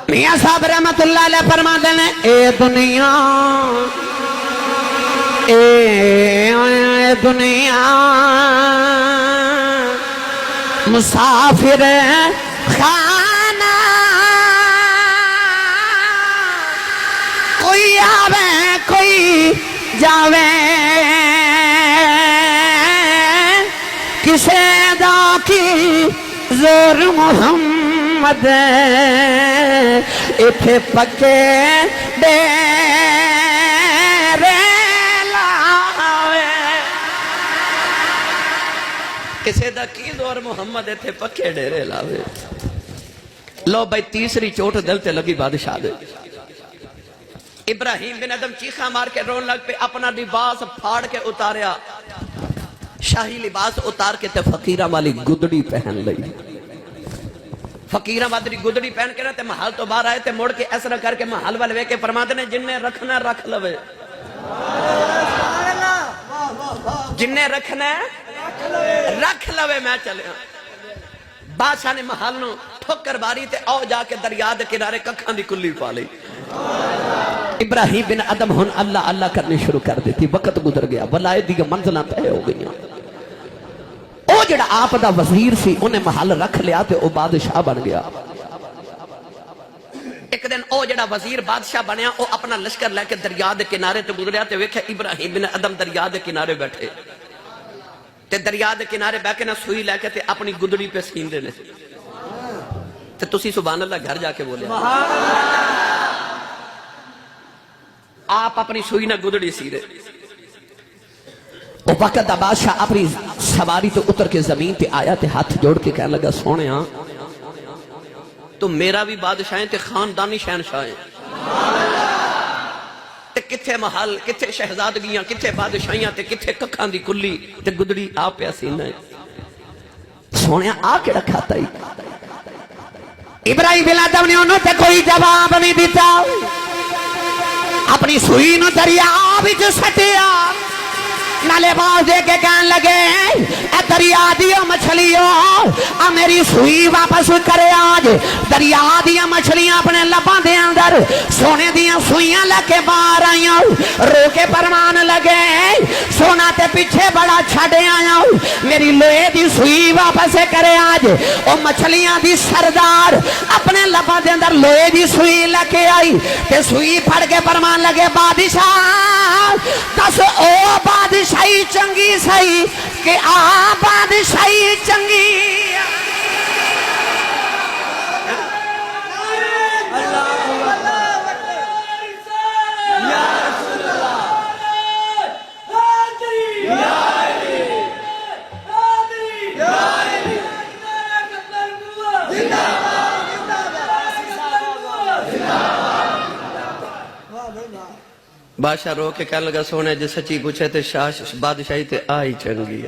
میاں صاحب رحمت اللہ علیہ فرماتے ہیں اے دنیا مسافر خانہ کوئی آوے کوئی جاوے کسے دا کی زور محمد اتھے پکے ڈیرے لاوے کسے دا کی زور محمد اتھے پکے ڈیرے لاوے لو بھائی تیسری چوٹ دل تے لگی بادشاہ دے ابراہیم بن ادم چیخا مار کے رون لگ پہ اپنا لباس پھاڑ کے اتاریا شاہی لباس اتار کے تے فقیرہ والی گدڑی پہن لئی فقیرہ والی گدڑی پہن کے تے محل تو باہر آئے تے موڑ کے ایسا کر کے محل والے کے فرماتے نے جن نے رکھنا رکھ لوے جن نے رکھنا رکھ لوے میں چلے بادشاہ نے محل نو ٹھوکر باری تے آؤ جا کے دریا دے کنارے ککھاں دی کلی پا لئی ابراہیم بن ادم ہن اللہ اللہ کرنے شروع کر دیتی وقت گزر گیا ولائے دی منزلہ طے ہو گئی او جڑا آپ دا وزیر سی انہیں محل رکھ لیا تے او بادشاہ بن گیا ایک دن او جڑا وزیر بادشاہ بنیا او اپنا لشکر لے کے دریا دے کنارے تے گزریا تے ویکھے ابراہیم بن ادم دریا دے کنارے بیٹھے تے دریا دے کنارے بیٹھ کے نہ سوئی لے کے تے اپنی گدڑی پہ سین دے تے تسی سبحان اللہ گھر جا کے بولے آپ اپنی سوئی نہ گدڑی سی رہے وہ وقت بادشاہ اپنی سواری تو اتر کے زمین پہ آیا تے ہاتھ جوڑ کے کہنے لگا سونے ہاں تو میرا بھی بادشاہیں تے خاندانی شہنشاہیں تے کتھے محل کتھے شہزادگیاں کتھے بادشاہیاں تے کتھے ککھاں دی کلی تے گدڑی آپ پہ سینہ ہے سونے آ کے رکھا تائی ابراہیم بن ادم نے انہوں تے کوئی جواب نہیں دیتا اپنی سوئی نو دریا بچ سٹیا نالے باز دے کے کہن لگے اے دریا دیو مچھلیوں میری سوئی واپس کرے آج دریا دیا مچھلیاں اپنے لباں دے اندر سونے دیا سوئیاں لکے باہر آئیاں رو کے پرمان لگے سونا تے پیچھے بڑا چھڑے آیا میری لوہے دی سوئی واپس کرے آج او مچھلیاں دی سردار اپنے لباں دے اندر لوہے دی سوئی لکے آئی تے سوئی پھڑ کے پرمان لگے بادشاہ دس او بادشاہی چنگی سہی کہ آ بادشاہی چنگی بادشاہ رو کے کہنے لگا سونے جس سچی پوچھے تے شاہ بادشاہی تے آئی چنگی